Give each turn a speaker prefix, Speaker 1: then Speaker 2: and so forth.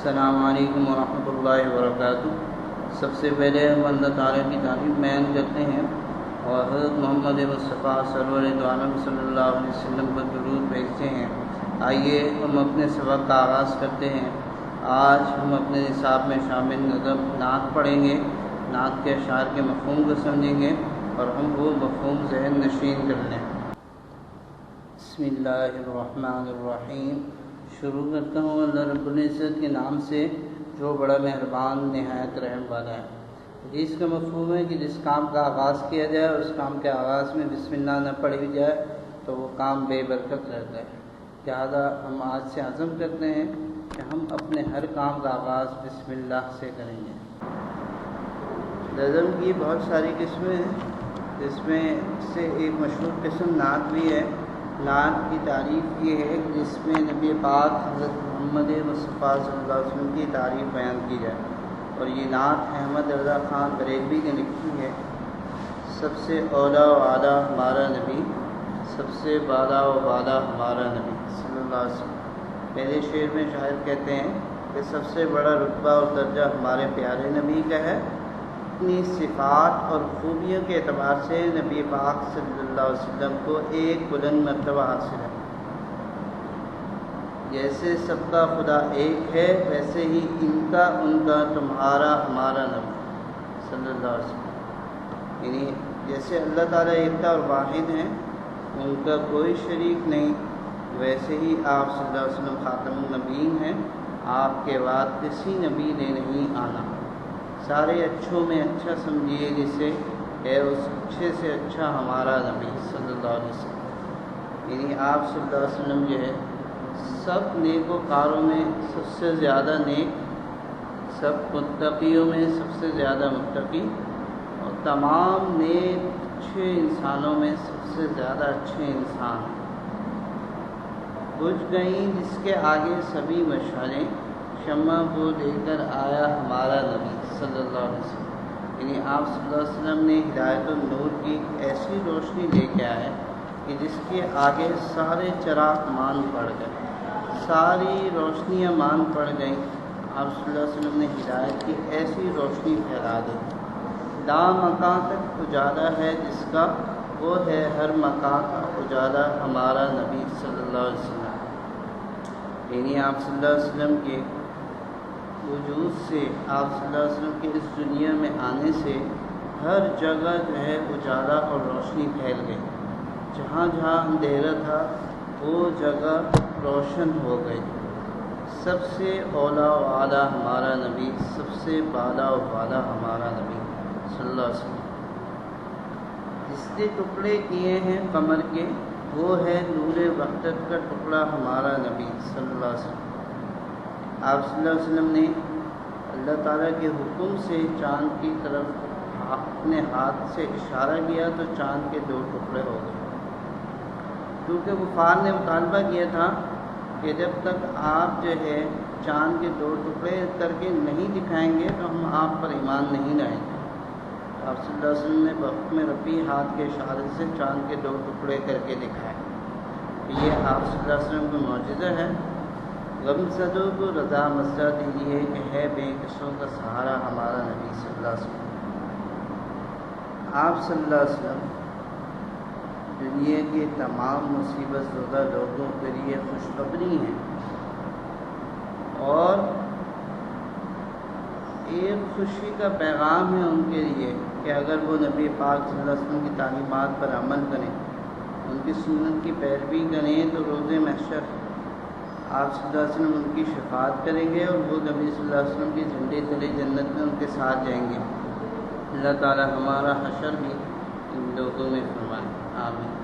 Speaker 1: السلام علیکم ورحمۃ اللہ وبرکاتہ۔ سب سے پہلے ہم اللہ تعالیٰ کی تعریف بیان کرتے ہیں اور حضرت محمد مصطفیٰ سرور دو عالم صلی اللہ علیہ وسلم پر درود بھیجتے ہیں۔ آئیے ہم اپنے سبق کا آغاز کرتے ہیں۔ آج ہم اپنے نصاب میں شامل نظم نعت پڑھیں گے، نعت کے اشعار کے مفہوم کو سمجھیں گے اور ہم وہ مفہوم ذہن نشین کر لیں۔ بسم اللہ الرحمن الرحیم۔ شروع کرتا ہوں اللہ رب العزت کے نام سے جو بڑا مہربان نہایت رحم والا ہے۔ حدیث کا مفہوم ہے کہ جس کام کا آغاز کیا جائے اور اس کام کے آغاز میں بسم اللہ نہ پڑھی جائے تو وہ کام بے برکت رہتا ہے۔ لہٰذا ہم آج سے عزم کرتے ہیں کہ ہم اپنے ہر کام کا آغاز بسم اللہ سے کریں گے۔ نظم کی بہت ساری قسمیں ہیں، جس میں سے ایک مشہور قسم نعت بھی ہے۔ نعت کی تعریف یہ ہے کہ جس میں نبی پاک حضرت محمد مصطفیٰ صلی اللہ علیہ وسلم کی تعریف بیان کی جائے، اور یہ نعت احمد رضا خان بریلوی نے لکھی ہے۔ سب سے اولیٰ و اعلیٰ ہمارا نبی، سب سے بالا و بالا ہمارا نبی صلی اللہ علیہ وسلم۔ پہلے شعر میں شاعر کہتے ہیں کہ سب سے بڑا رتبہ اور درجہ ہمارے پیارے نبی کا ہے۔ اپنی صفات اور خوبیوں کے اعتبار سے نبی پاک صلی اللہ علیہ وسلم کو ایک بلند مرتبہ حاصل ہے۔ جیسے سب کا خدا ایک ہے، ویسے ہی ان کا تمہارا ہمارا نبی صلی اللہ علیہ وسلم، یعنی جیسے اللہ تعالیٰ ایک اور واحد ہیں، ان کا کوئی شریک نہیں، ویسے ہی آپ صلی اللہ علیہ وسلم خاتم النبیین ہیں، آپ کے بعد کسی نبی نے نہیں آنا۔ سارے اچھوں میں اچھا سمجھیے جسے ہے اس اچھے سے اچھا ہمارا نبی صلی اللہ علیہ وسلم، یعنی آپ صلی اللہ علیہ وسلم جو ہے سب نیک و کاروں میں سب سے زیادہ نیک، سب متقیوں میں سب سے زیادہ متقی، اور تمام نیک اچھے انسانوں میں سب سے زیادہ اچھے انسان۔ بجھ گئیں جس کے آگے سبھی مشعلیں، شمع وہ لے کر آیا ہمارا نبی صلی اللہ علیہ وسلم، یعنی آپ صلی اللہ علیہ وسلم نے ہدایت النور کی ایسی روشنی لے کے آئے کہ جس کے آگے سارے چراغ مان پڑ گئے، ساری روشنیاں مان پڑ گئیں۔ آپ صلی اللہ علیہ وسلم نے ہدایت کی ایسی روشنی پھیلا دی۔ دام مکان تک اجالا ہے جس کا، وہ ہے ہر مکان کا اجالا ہمارا نبی صلی اللہ علیہ وسلم، یعنی آپ صلی اللہ علیہ وسلم کے وجود سے، آپ صلی اللہ علیہ وسلم کے اس دنیا میں آنے سے ہر جگہ جو ہے اجالا اور روشنی پھیل گئی۔ جہاں جہاں اندھیرا تھا وہ جگہ روشن ہو گئی۔ سب سے اولیٰ و اعلیٰ ہمارا نبی، سب سے بالا و بالا ہمارا نبی صلی اللہ علیہ وسلم۔ جس نے ٹکڑے کیے ہیں قمر کے، وہ ہے نور وحدت کا ٹکڑا ہمارا نبی صلی اللہ علیہ وسلم۔ آپ صلی اللہ علیہ وسلم نے اللہ تعالیٰ کے حکم سے چاند کی طرف اپنے ہاتھ سے اشارہ کیا تو چاند کے دو ٹکڑے ہو گئے، کیونکہ کفار نے مطالبہ کیا تھا کہ جب تک آپ جو ہے چاند کے دو ٹکڑے کر کے نہیں دکھائیں گے تو ہم آپ پر ایمان نہیں لائیں گے۔ آپ صلی اللہ علیہ وسلم نے بحکم ربی ہاتھ کے اشارے سے چاند کے دو ٹکڑے کر کے دکھائے۔ یہ آپ صلی اللہ علیہ وسلم کا معجزہ ہے۔ غم زدوں کو رضا مسجد دیجیے کہ ہے بے کسوں کا سہارا ہمارا نبی صلی اللہ علیہ وسلم۔ آپ صلی اللہ علیہ وسلم دنیا کے تمام مصیبت زدہ لوگوں کے لیے خوشخبری ہیں، اور ایک خوشی کا پیغام ہے ان کے لیے کہ اگر وہ نبی پاک صلی اللہ علیہ وسلم کی تعلیمات پر عمل کریں، ان کی سنت کی پیروی کریں تو روز محشر آپ صلی اللہ علیہ وسلم ان کی شفاعت کریں گے اور وہ نبی صلی اللہ علیہ وسلم کی جھنڈے تلے جنت میں ان کے ساتھ جائیں گے۔ اللہ تعالی ہمارا حشر بھی ان لوگوں میں فرمائے، آمین۔